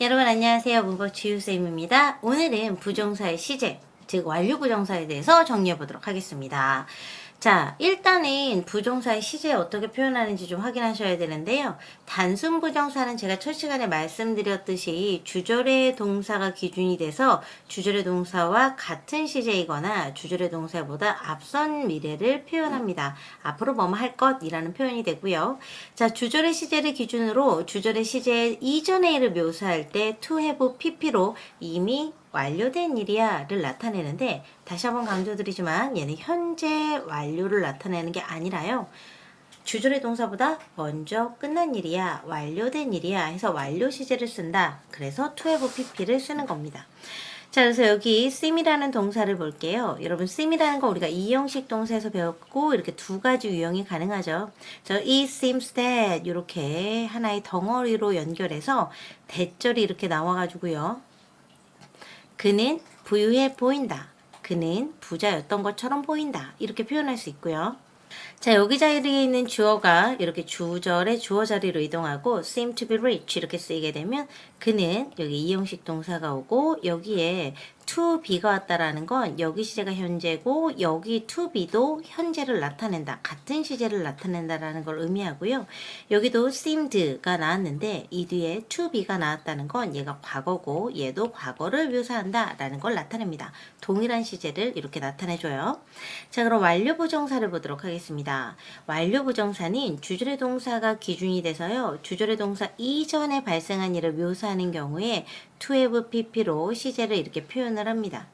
여러분 안녕하세요. 문법 지우쌤입니다. 오늘은 부정사의 시제, 즉 완료 부정사에 대해서 정리해 보도록 하겠습니다. 자, 일단은 부정사의 시제 어떻게 표현하는지 좀 확인하셔야 되는데요. 단순 부정사는 제가 첫 시간에 말씀드렸듯이 주절의 동사가 기준이 돼서 주절의 동사와 같은 시제이거나 주절의 동사보다 앞선 미래를 표현합니다. 앞으로 뭐뭐 할 것이라는 표현이 되고요. 자, 주절의 시제를 기준으로 주절의 시제 이전의 일을 묘사할 때 to have pp로 이미 완료된 일이야를 나타내는데, 다시 한번 강조드리지만 얘는 현재 완료를 나타내는 게 아니라요, 주절의 동사보다 먼저 끝난 일이야, 완료된 일이야 해서 완료 시제를 쓴다. 그래서 to have pp를 쓰는 겁니다. 자, 그래서 여기 seem이라는 동사를 볼게요. 여러분, seem이라는 거 우리가 이형식 동사에서 배웠고, 이렇게 두 가지 유형이 가능하죠. it seems that 이렇게 하나의 덩어리로 연결해서 대절이 이렇게 나와가지고요, 그는 부유해 보인다, 그는 부자였던 것처럼 보인다, 이렇게 표현할 수 있고요. 자, 여기 자리에 있는 주어가 이렇게 주절의 주어 자리로 이동하고 seem to be rich 이렇게 쓰이게 되면 그는, 여기 이형식 동사가 오고 여기에 to be가 왔다라는 건 여기 시제가 현재고 여기 to be도 현재를 나타낸다, 같은 시제를 나타낸다라는 걸 의미하고요. 여기도 seemed가 나왔는데 이 뒤에 to be가 나왔다는 건 얘가 과거고 얘도 과거를 묘사한다 라는 걸 나타냅니다. 동일한 시제를 이렇게 나타내줘요. 자, 그럼 완료 부정사를 보도록 하겠습니다. 완료 부정사는 주절의 동사가 기준이 돼서요, 주절의 동사 이전에 발생한 일을 묘사하는 경우에 to have pp로 시제를 이렇게 표현을 합니다.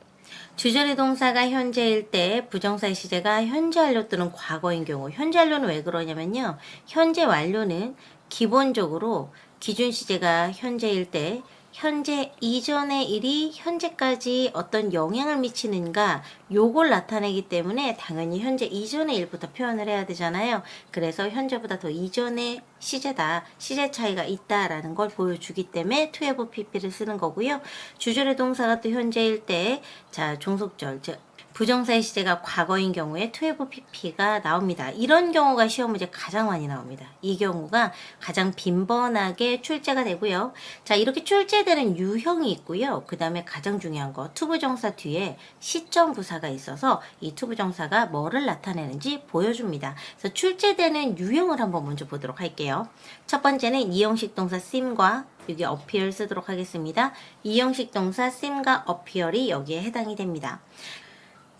주절의 동사가 현재일 때 부정사의 시제가 현재 완료 또는 과거인 경우, 현재 완료는 왜 그러냐면요, 현재 완료는 기본적으로 기준 시제가 현재일 때 현재 이전의 일이 현재까지 어떤 영향을 미치는가, 요걸 나타내기 때문에 당연히 현재 이전의 일부터 표현을 해야 되잖아요. 그래서 현재보다 더 이전의 시제다, 시제 차이가 있다라는 걸 보여주기 때문에 to have pp를 쓰는 거고요. 주절의 동사가 또 현재일 때, 자, 종속절, 즉 부정사의 시제가 과거인 경우에 to have pp가 나옵니다. 이런 경우가 시험 문제 가장 많이 나옵니다. 이 경우가 가장 빈번하게 출제가 되고요. 자, 이렇게 출제되는 유형이 있고요. 그 다음에 가장 중요한 거, to 부정사 뒤에 시점 부사가 있어서 이 to 부정사가 뭐를 나타내는지 보여줍니다. 그래서 출제되는 유형을 한번 먼저 보도록 할게요. 첫 번째는 이형식 동사 seem과 여기 appear 쓰도록 하겠습니다. 이형식 동사 seem과 appear이 여기에 해당이 됩니다.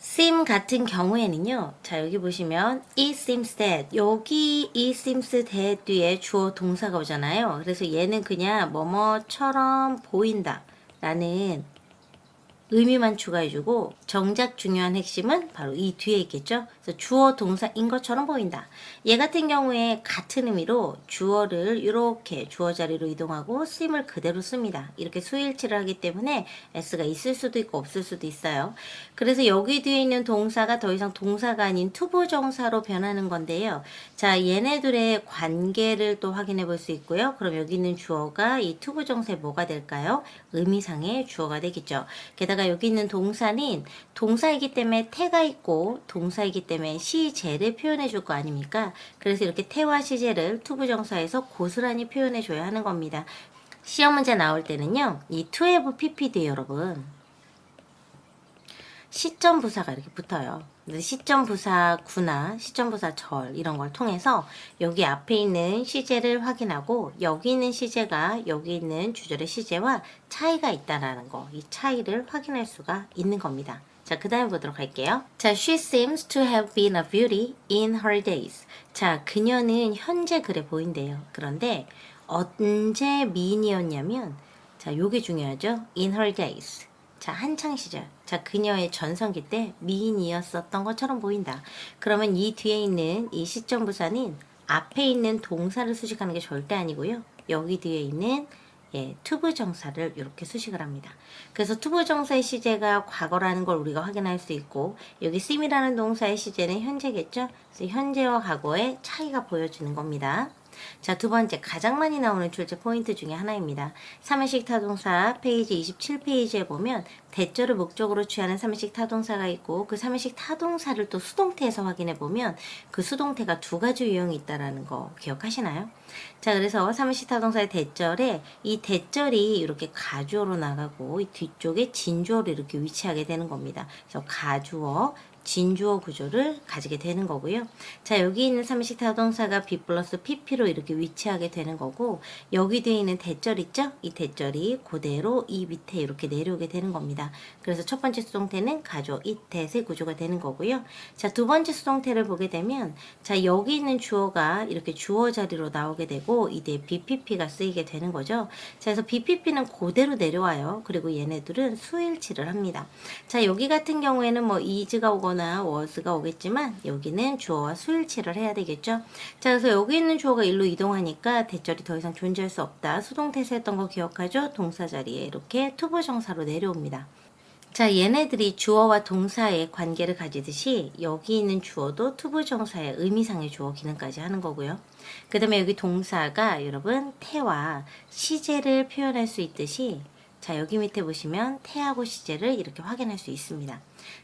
seem 같은 경우에는요, 자, 여기 보시면 it seems that, 여기 it seems that 뒤에 주어 동사가 오잖아요. 그래서 얘는 그냥 뭐뭐처럼 보인다 라는 의미만 추가해주고, 정작 중요한 핵심은 바로 이 뒤에 있겠죠. 그래서 주어 동사인 것처럼 보인다. 얘 같은 경우에 같은 의미로 주어를 이렇게 주어 자리로 이동하고 seem을 그대로 씁니다. 이렇게 수일치를 하기 때문에 s가 있을 수도 있고 없을 수도 있어요. 그래서 여기 뒤에 있는 동사가 더 이상 동사가 아닌 투부정사로 변하는 건데요. 자, 얘네들의 관계를 또 확인해 볼 수 있고요. 그럼 여기 있는 주어가 이 투부정사에 뭐가 될까요? 의미상의 주어가 되겠죠. 게다가 여기 있는 동사는 동사이기 때문에 태가 있고 동사이기 때문에 시제를 표현해 줄 거 아닙니까? 그래서 이렇게 태와 시제를 투부정사에서 고스란히 표현해 줘야 하는 겁니다. 시험 문제 나올 때는요, 이 to have pp 뒤에 여러분 시점 부사가 이렇게 붙어요. 시점 부사 구나 시점 부사 절 이런 걸 통해서 여기 앞에 있는 시제를 확인하고 여기 있는 시제가 여기 있는 주절의 시제와 차이가 있다라는 거, 이 차이를 확인할 수가 있는 겁니다. 자, 그 다음에 보도록 할게요. 자, she seems to have been a beauty in her days. 자, 그녀는 현재 그래 보인대요. 그런데 언제 미인이었냐면, 자, 요게 중요하죠. in her days. 자, 한창 시절. 자, 그녀의 전성기 때 미인이었었던 것처럼 보인다. 그러면 이 뒤에 있는 이 시점 부사는 앞에 있는 동사를 수식하는 게 절대 아니고요. 여기 뒤에 있는 투부정사를 이렇게 수식을 합니다. 그래서 투부정사의 시제가 과거라는 걸 우리가 확인할 수 있고, 여기 seem이라는 동사의 시제는 현재겠죠. 그래서 현재와 과거의 차이가 보여지는 겁니다. 자, 두 번째 가장 많이 나오는 출제 포인트 중에 하나입니다. 삼회식 타동사 페이지 27페이지에 보면 대절을 목적으로 취하는 삼회식 타동사가 있고 그 삼회식 타동사를 또 수동태에서 확인해 보면 그 수동태가 두 가지 유형이 있다라는 거 기억하시나요? 자, 그래서 삼회식 타동사의 대절에 이 대절이 이렇게 가주어로 나가고 이 뒤쪽에 진주어로 이렇게 위치하게 되는 겁니다. 그래서 가주어, 진주어 구조를 가지게 되는 거고요. 자, 여기 있는 삼식 타동사가 be 플러스 pp로 이렇게 위치하게 되는 거고 여기 뒤에 있는 대절 있죠? 이 대절이 그대로 이 밑에 이렇게 내려오게 되는 겁니다. 그래서 첫 번째 수동태는 가주어 it의 구조가 되는 거고요. 자, 두 번째 수동태를 보게 되면 자, 여기 있는 주어가 이렇게 주어 자리로 나오게 되고 이 뒤에 bpp가 쓰이게 되는 거죠. 자, 그래서 bpp는 그대로 내려와요. 그리고 얘네들은 수일치를 합니다. 자, 여기 같은 경우에는 뭐 is가 오거나 was가 오겠지만 여기는 주어와 수일치를 해야 되겠죠. 자, 그래서 여기 있는 주어가 일로 이동하니까 대절이 더 이상 존재할 수 없다. 수동태에서 했던 거 기억하죠? 동사 자리에 이렇게 투부정사로 내려옵니다. 자, 얘네들이 주어와 동사의 관계를 가지듯이 여기 있는 주어도 투부정사의 의미상의 주어 기능까지 하는 거고요. 그 다음에 여기 동사가 여러분 태와 시제를 표현할 수 있듯이 자, 여기 밑에 보시면 태하고 시제를 이렇게 확인할 수 있습니다.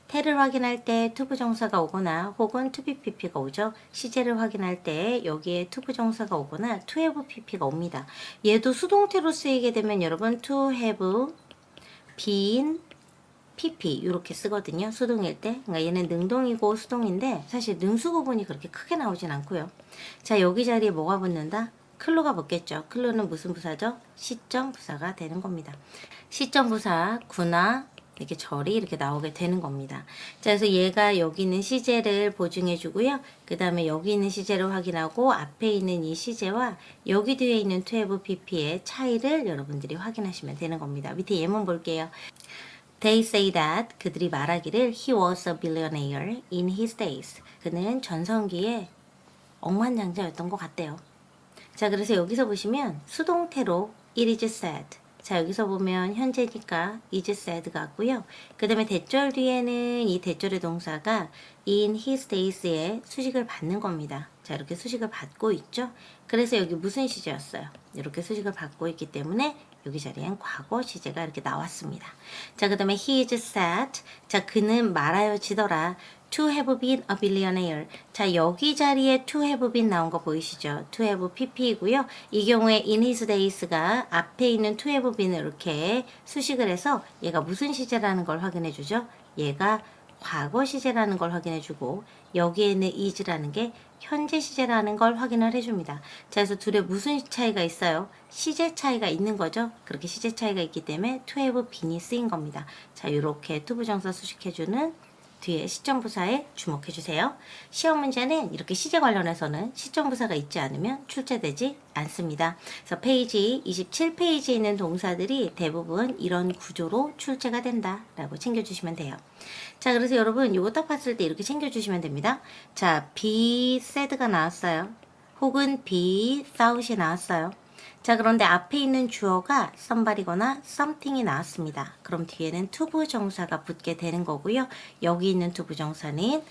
태를 확인할 때 투부정사가 오거나 혹은 투비pp가 오죠. 시제를 확인할 때 여기에 투부정사가 오거나 to have pp가 옵니다. 얘도 수동태로 쓰이게 되면 여러분 to have been pp 이렇게 쓰거든요. 수동일 때. 그러니까 얘는 능동이고 수동인데 사실 능수 구분이 그렇게 크게 나오진 않고요. 자, 여기 자리에 뭐가 붙는다? 클로가 붙겠죠. 클로는 무슨 부사죠? 시점 부사가 되는 겁니다. 시점 부사 구나 이렇게 절이 이렇게 나오게 되는 겁니다. 자, 그래서 얘가 여기 있는 시제를 보증해 주고요. 그 다음에 여기 있는 시제를 확인하고 앞에 있는 이 시제와 여기 뒤에 있는 to have pp의 차이를 여러분들이 확인하시면 되는 겁니다. 밑에 예문 볼게요. They say that 그들이 말하기를 he was a billionaire in his days. 그는 전성기에 억만장자였던 것 같대요. 자, 그래서 여기서 보시면 수동태로 it is said. 자, 여기서 보면 현재니까 is said 같고요. 그 다음에 대절 뒤에는 이 대절의 동사가 in his days에 수식을 받는 겁니다. 자, 이렇게 수식을 받고 있죠. 그래서 여기 무슨 시제였어요? 이렇게 수식을 받고 있기 때문에 여기 자리엔 과거 시제가 이렇게 나왔습니다. 자, 그 다음에 he is said. 자, 그는 말하여지더라. to have been a billionaire. 자, 여기 자리에 to have been 나온 거 보이시죠? to have pp이고요. 이 경우에 in his days가 앞에 있는 to have been을 이렇게 수식을 해서 얘가 무슨 시제라는 걸 확인해 주죠? 얘가 과거 시제라는 걸 확인해 주고 여기에는 is라는 게 현재 시제라는 걸 확인을 해줍니다. 자, 그래서 둘의 무슨 차이가 있어요? 시제 차이가 있는 거죠. 그렇게 시제 차이가 있기 때문에 to have been이 쓰인 겁니다. 자, 이렇게 투부정사 수식해주는 뒤에 시점부사에 주목해주세요. 시험 문제는 이렇게 시제 관련해서는 시점부사가 있지 않으면 출제되지 않습니다. 그래서 페이지 27페이지에 있는 동사들이 대부분 이런 구조로 출제가 된다라고 챙겨주시면 돼요. 자, 그래서 여러분 이거 딱 봤을 때 이렇게 챙겨주시면 됩니다. 자, be said가 나왔어요. 혹은 be thought이 나왔어요. 자, 그런데 앞에 있는 주어가 somebody거나 something이 나왔습니다. 그럼 뒤에는 투부정사가 붙게 되는 거고요. 여기 있는 투부정사는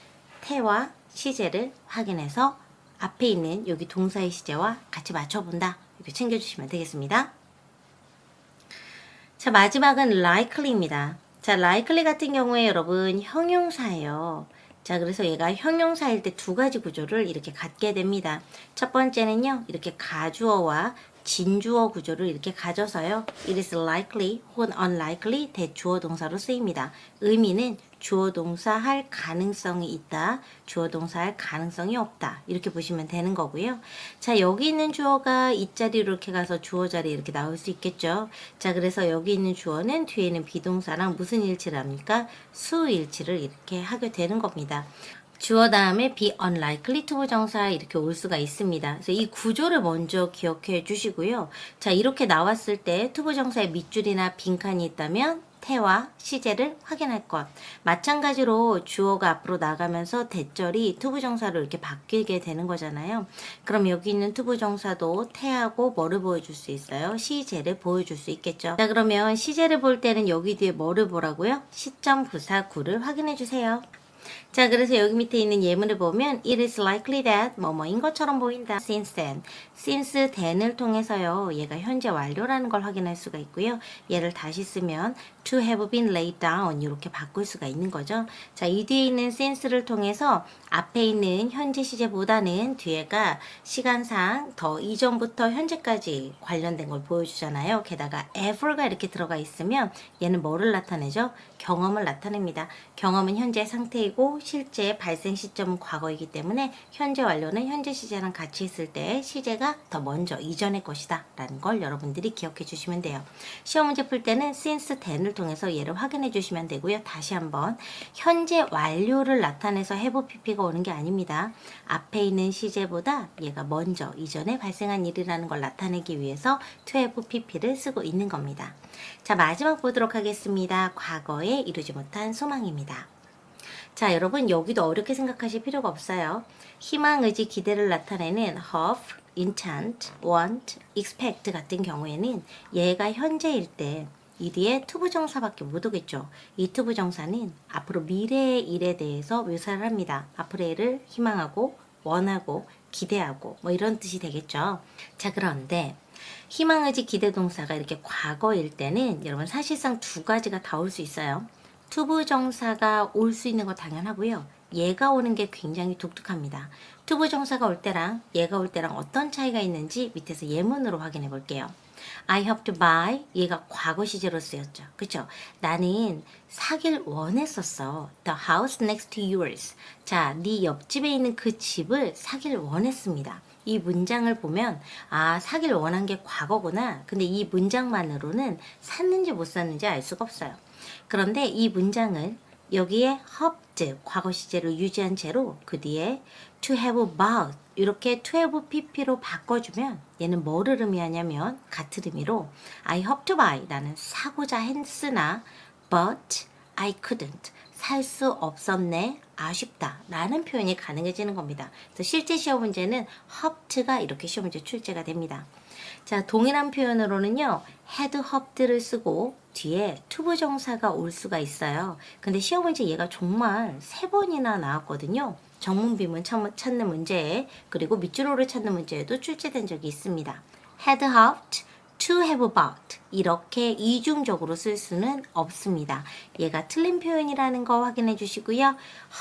태와 시제를 확인해서 앞에 있는 여기 동사의 시제와 같이 맞춰본다. 이렇게 챙겨주시면 되겠습니다. 자, 마지막은 likely입니다. 자, likely 같은 경우에 여러분 형용사예요. 자, 그래서 얘가 형용사일 때 두 가지 구조를 이렇게 갖게 됩니다. 첫 번째는요, 이렇게 가주어와 진주어 구조를 이렇게 가져서요. It is likely 혹은 unlikely 대주어 동사로 쓰입니다. 의미는 주어 동사 할 가능성이 있다. 주어 동사 할 가능성이 없다. 이렇게 보시면 되는 거고요. 자, 여기 있는 주어가 이 자리로 이렇게 가서 주어 자리에 이렇게 나올 수 있겠죠. 자, 그래서 여기 있는 주어는 뒤에는 비동사랑 무슨 일치를 합니까? 수일치를 이렇게 하게 되는 겁니다. 주어 다음에 be unlikely to 부정사 이렇게 올 수가 있습니다. 그래서 이 구조를 먼저 기억해 주시고요. 자, 이렇게 나왔을 때 to 부정사에 밑줄이나 빈칸이 있다면 태와 시제를 확인할 것. 마찬가지로 주어가 앞으로 나가면서 대절이 to 부정사로 이렇게 바뀌게 되는 거잖아요. 그럼 여기 있는 to 부정사도 태하고 뭐를 보여줄 수 있어요? 시제를 보여줄 수 있겠죠. 자, 그러면 시제를 볼 때는 여기 뒤에 뭐를 보라고요? 시점 부사 구를 확인해 주세요. 자, 그래서 여기 밑에 있는 예문을 보면 it is likely that 뭐뭐인 것처럼 보인다. since then. since then을 통해서요. 얘가 현재 완료라는 걸 확인할 수가 있고요. 얘를 다시 쓰면 to have been laid down 이렇게 바꿀 수가 있는 거죠. 자, 이 뒤에 있는 since를 통해서 앞에 있는 현재 시제보다는 뒤에가 시간상 더 이전부터 현재까지 관련된 걸 보여주잖아요. 게다가 ever가 이렇게 들어가 있으면 얘는 뭐를 나타내죠? 경험을 나타냅니다. 경험은 현재 상태이고 실제 발생 시점은 과거이기 때문에 현재 완료는 현재 시제랑 같이 있을 때 시제가 더 먼저 이전의 것이다 라는 걸 여러분들이 기억해 주시면 돼요. 시험 문제 풀 때는 since then을 통해서 얘를 확인해 주시면 되고요. 다시 한번 현재 완료를 나타내서 have pp가 오는 게 아닙니다. 앞에 있는 시제보다 얘가 먼저 이전에 발생한 일이라는 걸 나타내기 위해서 to have pp를 쓰고 있는 겁니다. 자, 마지막 보도록 하겠습니다. 과거에 이루지 못한 소망입니다. 자, 여러분 여기도 어렵게 생각하실 필요가 없어요. 희망, 의지, 기대를 나타내는 hope, intent, want, expect 같은 경우에는 얘가 현재일 때 이 뒤에 투부정사밖에 못 오겠죠. 이 투부정사는 앞으로 미래의 일에 대해서 묘사를 합니다. 앞으로의 일을 희망하고 원하고 기대하고 뭐 이런 뜻이 되겠죠. 자, 그런데 희망, 의지, 기대 동사가 이렇게 과거일 때는 여러분 사실상 두 가지가 다 올 수 있어요. 투부정사가 올 수 있는 거 당연하고요. 얘가 오는 게 굉장히 독특합니다. 투부정사가 올 때랑 얘가 올 때랑 어떤 차이가 있는지 밑에서 예문으로 확인해 볼게요. I hope to buy 얘가 과거 시제로 쓰였죠. 그쵸? 나는 사길 원했었어. The house next to yours. 자, 네 옆집에 있는 그 집을 사길 원했습니다. 이 문장을 보면 아, 사길 원한 게 과거구나. 근데 이 문장만으로는 샀는지 못 샀는지 알 수가 없어요. 그런데 이 문장을 여기에 hoped 과거 시제를 유지한 채로 그 뒤에 to have bought 이렇게 to have pp로 바꿔주면 얘는 뭐를 의미하냐면 같은 의미로 I hope to buy 나는 사고자 했으나 but I couldn't 살 수 없었네 아쉽다 라는 표현이 가능해지는 겁니다. 그래서 실제 시험 문제는 hoped가 이렇게 시험 문제 출제가 됩니다. 자, 동일한 표현으로는요 had hoped를 쓰고 뒤에 투부정사가 올 수가 있어요. 근데 시험 문제 얘가 정말 3번이나 나왔거든요. 정문 비문 찾는 문제에 그리고 밑줄호를 찾는 문제에도 출제된 적이 있습니다. had hoped, to have bought 이렇게 이중적으로 쓸 수는 없습니다. 얘가 틀린 표현이라는 거 확인해 주시고요.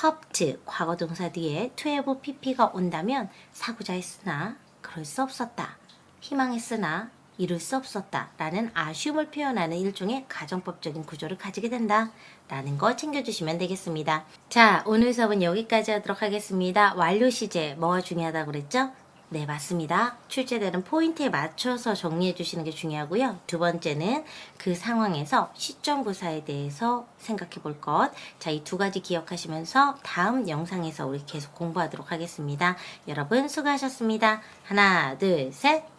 hoped 과거 동사 뒤에 to have pp가 온다면 사고자 했으나 그럴 수 없었다. 희망했으나 이룰 수 없었다 라는 아쉬움을 표현하는 일종의 가정법적인 구조를 가지게 된다 라는 거 챙겨주시면 되겠습니다. 자, 오늘 수업은 여기까지 하도록 하겠습니다. 완료 시제 뭐가 중요하다고 그랬죠? 네, 맞습니다. 출제되는 포인트에 맞춰서 정리해 주시는 게 중요하고요. 두 번째는 그 상황에서 시점 구사에 대해서 생각해 볼 것. 자, 이 두 가지 기억하시면서 다음 영상에서 우리 계속 공부하도록 하겠습니다. 여러분 수고하셨습니다. 하나, 둘, 셋.